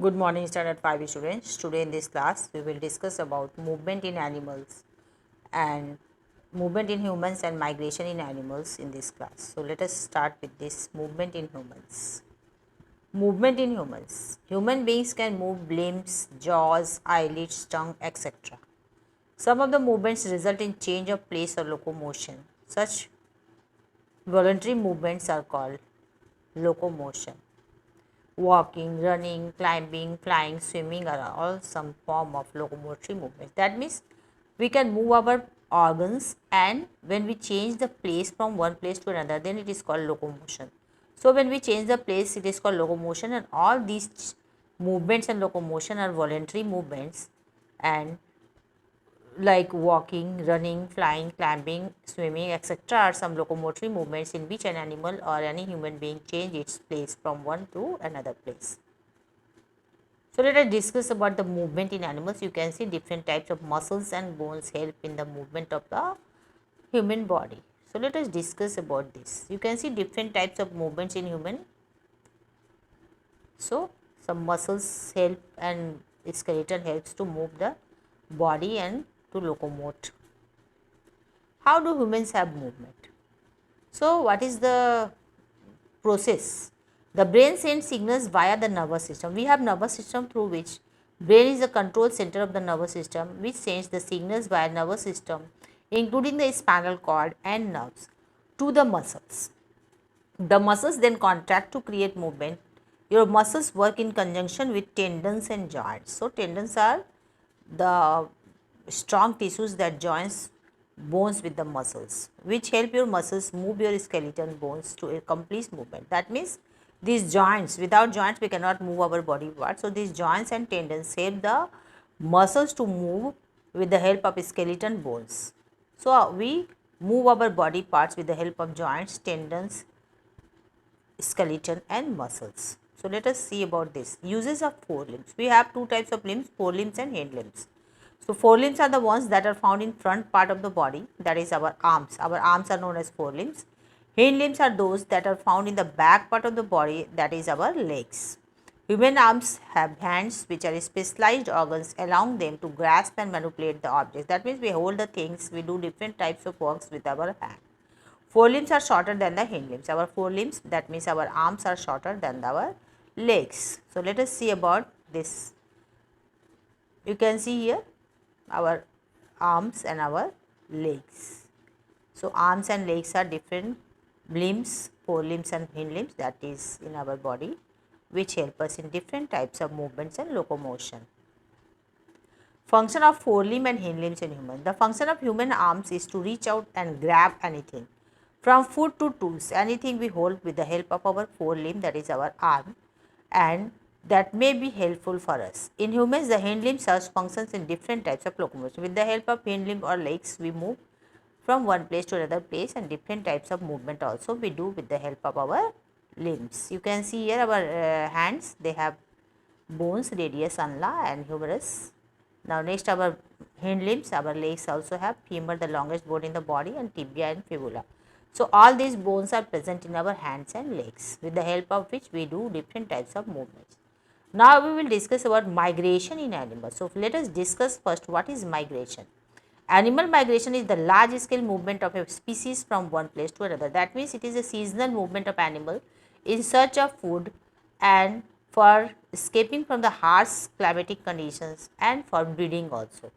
Good morning, Standard 5 students. Today in this class, we will discuss about movement in animals and movement in humans and migration in animals in this class. So, let us start with this movement in humans. Movement in humans. Human beings can move limbs, jaws, eyelids, tongue, etc. Some of the movements result in change of place or locomotion. Such voluntary movements are called locomotion. Walking, running, climbing, flying, swimming are all some form of locomotory movement. That means we can move our organs, and when we change the place from one place to another, then it is called locomotion. So when we change the place, it is called locomotion, and all these movements and locomotion are voluntary movements, and like walking, running, flying, climbing, swimming, etc. are some locomotory movements in which an animal or any human being change its place from one to another place. So let us discuss about the movement in animals. You can see different types of muscles and bones help in the movement of the human body. So let us discuss about this. You can see different types of movements in human. So some muscles help and skeleton helps to move the body and to locomote. How do humans have movement? So what is the process? The brain sends signals via the nervous system. We have nervous system through which brain is the control center of the nervous system, which sends the signals via nervous system including the spinal cord and nerves to the muscles. The muscles then contract to create movement. Your muscles work in conjunction with tendons and joints. So tendons are the strong tissues that joins bones with the muscles, which help your muscles move your skeleton bones to a complete movement. That means these joints, without joints we cannot move our body parts. So these joints and tendons help the muscles to move with the help of skeleton bones. So we move our body parts with the help of joints, tendons, skeleton and muscles. So let us see about this. Uses of forelimbs. We have two types of limbs, forelimbs and hind limbs. So forelimbs are the ones that are found in front part of the body, that is our arms. Our arms are known as forelimbs. Hind limbs are those that are found in the back part of the body, that is our legs. Human arms have hands which are specialized organs allowing them to grasp and manipulate the objects. That means we hold the things, we do different types of works with our hand. Forelimbs are shorter than the hind limbs. Our forelimbs, that means our arms, are shorter than our legs. So let us see about this. You can see here our arms and our legs. So arms and legs are different limbs, forelimbs and hind limbs, that is in our body, which help us in different types of movements and locomotion. Function of forelimb and hind limbs in human. The function of human arms is to reach out and grab anything. From food to tools, anything we hold with the help of our forelimb, that is our arm, and that may be helpful for us. In humans, the hind limb serves functions in different types of locomotion. With the help of hind limb or legs, we move from one place to another place, and different types of movement also we do with the help of our limbs. You can see here our hands, they have bones, radius, ulna and humerus. Now next, our hind limbs, our legs also have femur, the longest bone in the body, and tibia and fibula. So all these bones are present in our hands and legs, with the help of which we do different types of movements. Now we will discuss about migration in animals. So let us discuss first what is migration. Animal migration is the large scale movement of a species from one place to another. That means it is a seasonal movement of animal in search of food and for escaping from the harsh climatic conditions and for breeding also.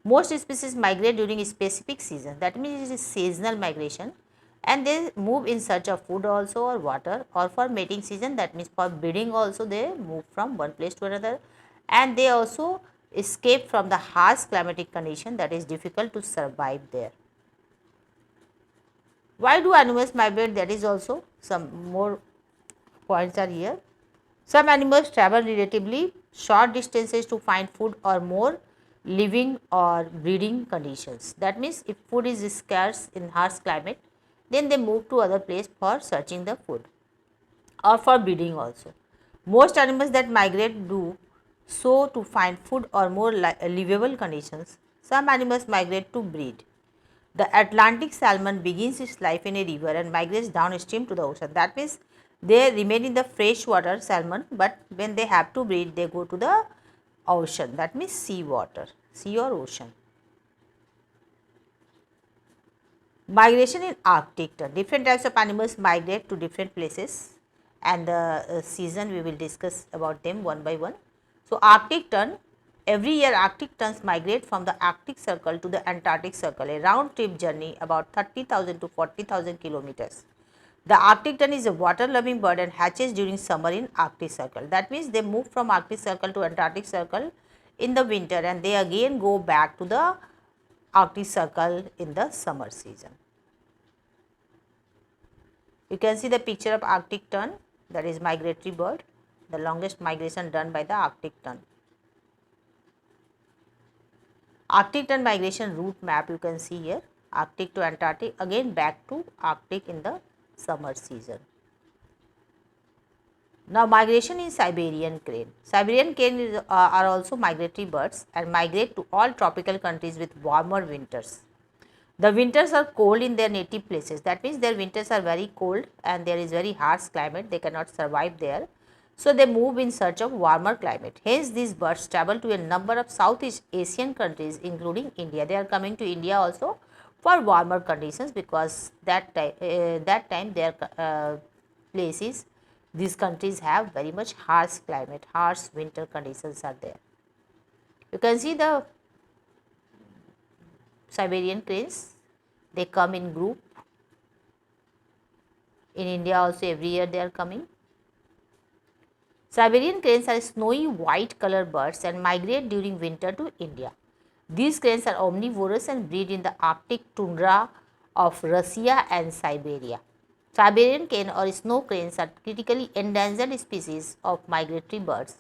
Most species migrate during a specific season, that means it is seasonal migration, and they move in search of food also or water, or for mating season, that means for breeding also they move from one place to another, and they also escape from the harsh climatic condition that is difficult to survive there. Why do animals migrate? That is also some more points are here. Some animals travel relatively short distances to find food or more living or breeding conditions. That means if food is scarce in harsh climate, then they move to other place for searching the food or for breeding also. Most animals that migrate do so to find food or more livable conditions. Some animals migrate to breed. The Atlantic salmon begins its life in a river and migrates downstream to the ocean. That means They remain in the freshwater salmon, but when they have to breed, they go to the ocean, that means sea water, sea or ocean. Migration in Arctic tern. Different types of animals migrate to different places, and the season we will discuss about them one by one. So, Arctic tern, every year Arctic terns migrate from the Arctic Circle to the Antarctic Circle, a round trip journey about 30,000 to 40,000 kilometers. The Arctic tern is a water loving bird and hatches during summer in Arctic Circle. That means they move from Arctic Circle to Antarctic Circle in the winter, and they again go back to the Arctic Circle in the summer season. You can see the picture of Arctic tern, that is migratory bird, the longest migration done by the Arctic tern. Arctic tern migration route map you can see here, Arctic to Antarctic, again back to Arctic in the summer season. Now, migration in Siberian crane. Siberian crane are also migratory birds and migrate to all tropical countries with warmer winters. The winters are cold in their native places, that means their winters are very cold and there is very harsh climate, they cannot survive there. So, they move in search of warmer climate. Hence, these birds travel to a number of Southeast Asian countries including India. They are coming to India also for warmer conditions, because that time their places, these countries have very much harsh climate, harsh winter conditions are there. You can see the Siberian cranes, they come in group. In India also every year they are coming. Siberian cranes are snowy white color birds and migrate during winter to India. These cranes are omnivorous and breed in the Arctic tundra of Russia and Siberia. Siberian crane or snow cranes are critically endangered species of migratory birds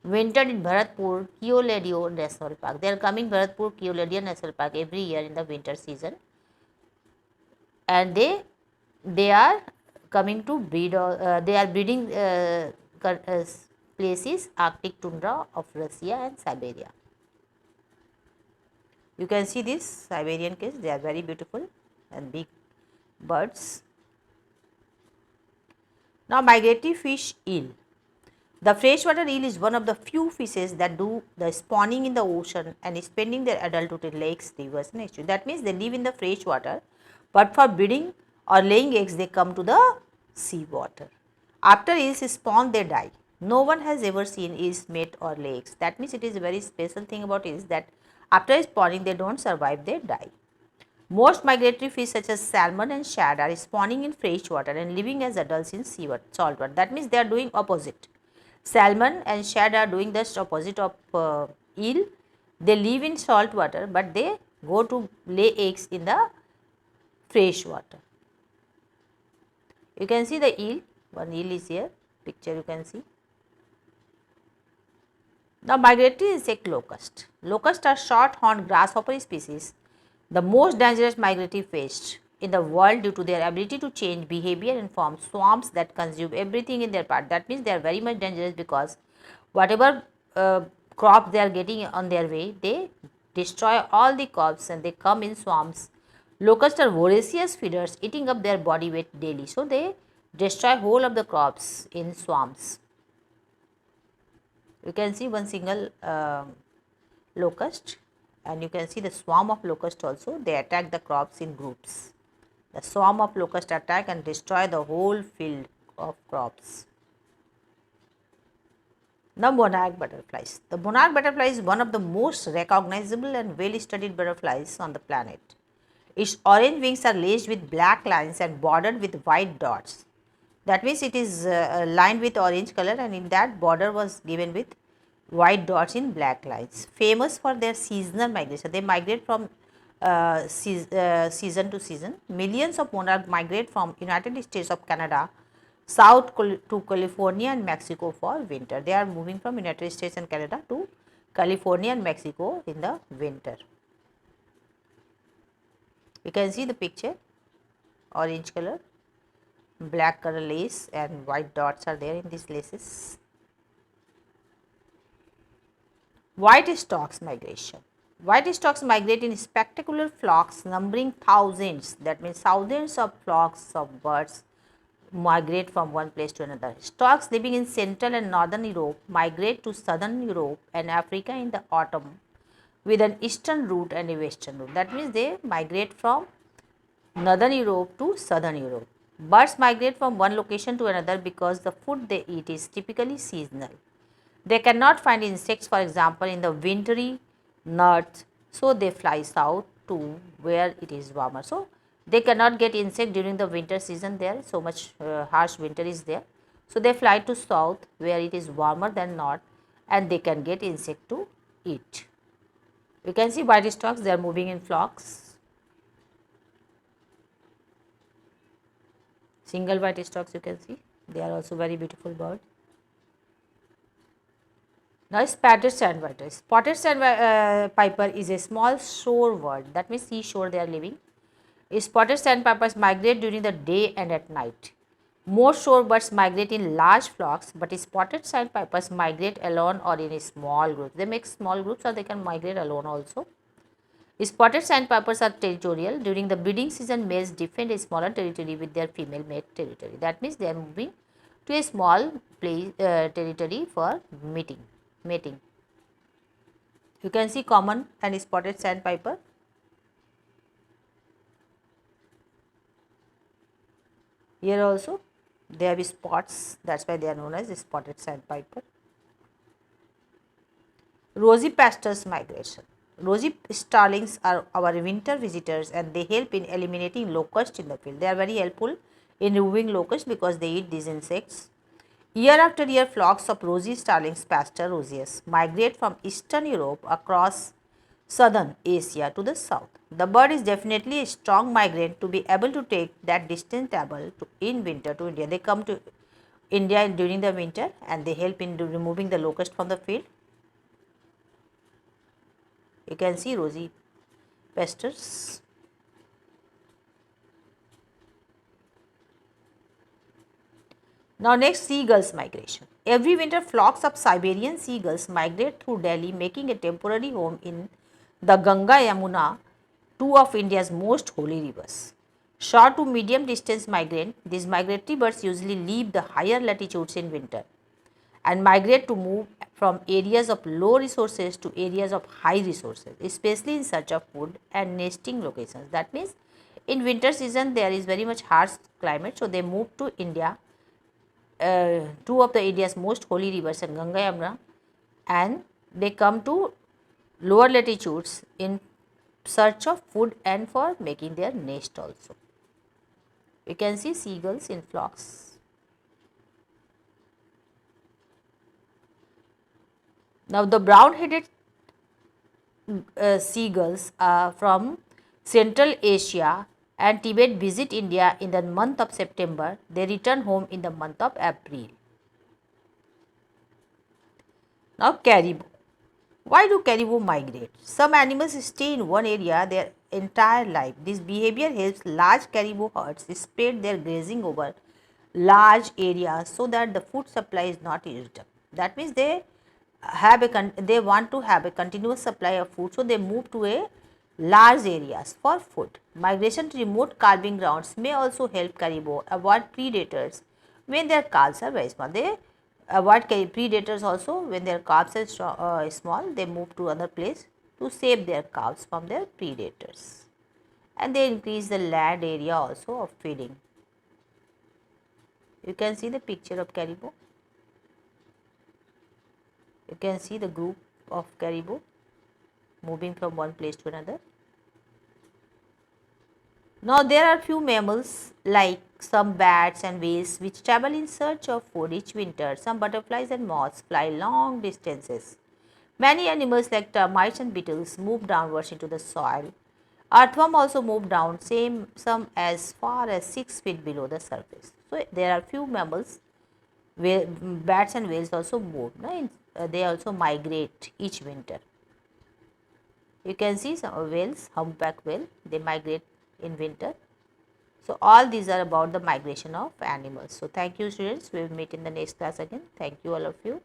wintered in Bharatpur Keoladeo National Park. They are coming Bharatpur Keoladeo National Park every year in the winter season, and they are coming to breed, they are breeding places Arctic tundra of Russia and Siberia. You can see this Siberian cranes, they are very beautiful and big birds. Now, migratory fish eel. The freshwater eel is one of the few fishes that do the spawning in the ocean and spending their adulthood in lakes, rivers and estuaries. That means they live in the fresh water, but for breeding or laying eggs they come to the sea water. After eels spawn they die. No one has ever seen eels mate or lay eggs. That means it is a very special thing about eels that after spawning they do not survive, they die. Most migratory fish such as salmon and shad are spawning in fresh water and living as adults in salt water. That means they are doing opposite. Salmon and shad are doing the opposite of eel. They live in salt water, but they go to lay eggs in the fresh water. You can see the eel, one eel is here, picture you can see. Now, migratory insect locust. Locusts are short horned grasshopper species, the most dangerous migratory pests in the world due to their ability to change behavior and form swarms that consume everything in their path. That means they are very much dangerous, because whatever crop they are getting on their way, they destroy all the crops and they come in swarms. Locusts are voracious feeders, eating up their body weight daily. So, they destroy whole of the crops in swarms. You can see one single locust, and you can see the swarm of locust also. They attack the crops in groups. The swarm of locust attack and destroy the whole field of crops. Now, monarch butterflies. The monarch butterfly is one of the most recognizable and well studied butterflies on the planet. Its orange wings are laced with black lines and bordered with white dots. That means it is lined with orange color, and in that border was given with white dots in black lines. Famous for their seasonal migration, they migrate from season to season. Millions of monarchs migrate from United States of Canada south to California and Mexico for winter. They are moving from United States and Canada to California and Mexico in the winter. You can see the picture, orange color, black color lace and white dots are there in these laces. White storks migration. White storks migrate in spectacular flocks numbering thousands, that means thousands of flocks of birds migrate from one place to another. Storks living in Central and Northern Europe migrate to Southern Europe and Africa in the autumn with an eastern route and a western route. That means they migrate from Northern Europe to Southern Europe. Birds migrate from one location to another because the food they eat is typically seasonal. They cannot find insects, for example, in the wintry north, so they fly south to where it is warmer. So, they cannot get insect during the winter season there, so much harsh winter is there. So, they fly to south where it is warmer than north and they can get insect to eat. You can see white storks, they are moving in flocks. Single white storks you can see, they are also very beautiful bird. Now, spotted sandpiper. Spotted sandpiper is a small shore bird, that means seashore they are living. Spotted sandpipers migrate during the day and at night. Most shorebirds migrate in large flocks, but spotted sandpipers migrate alone or in a small groups. They make small groups or they can migrate alone also. Spotted sandpipers are territorial. During the breeding season, males defend a smaller territory with their female mate territory. That means they are moving to a small place, territory for mating. You can see common and spotted sandpiper. Here also they have spots, that is why they are known as spotted sandpiper. Rosy pastors migration. Rosy starlings are our winter visitors and they help in eliminating locusts in the field. They are very helpful in removing locusts because they eat these insects. Year after year, flocks of rosy starlings, Pastor roseus, migrate from Eastern Europe across Southern Asia to the south. The bird is definitely a strong migrant to be able to take that distance travel in winter to India. They come to India during the winter and they help in removing the locust from the field. You can see rosy pastors. Now, next, seagulls migration. Every winter, flocks of Siberian seagulls migrate through Delhi, making a temporary home in the Ganga Yamuna, two of India's most holy rivers. Short to medium distance migrant, these migratory birds usually leave the higher latitudes in winter and migrate to move from areas of low resources to areas of high resources, especially in search of food and nesting locations. That means, in winter season there is very much harsh climate, so they move to India, two of the India's most holy rivers and Ganga Yamuna, and they come to lower latitudes in search of food and for making their nest also. You can see seagulls in flocks. Now, the brown-headed seagulls from Central Asia and Tibet visit India in the month of September. They return home in the month of April. Now, caribou. Why do caribou migrate? Some animals stay in one area their entire life. This behavior helps large caribou herds spread their grazing over large areas so that the food supply is not used up. That means they want to have a continuous supply of food, so they move to a large areas for food. Migration to remote calving grounds may also help caribou avoid predators when their calves are very small. They avoid predators also when their calves are small. They move to other place to save their calves from their predators, and they increase the land area also of feeding. You can see the picture of caribou. You can see the group of caribou moving from one place to another. Now, there are few mammals like some bats and whales which travel in search of food each winter. Some butterflies and moths fly long distances. Many animals like termites and beetles move downwards into the soil. Earthworm also move down, some as far as 6 feet below the surface. So, there are few mammals where bats and whales also move. They also migrate each winter. You can see some whales, humpback whale, they migrate in winter. So, all these are about the migration of animals. So, thank you students, we will meet in the next class again. Thank you all of you.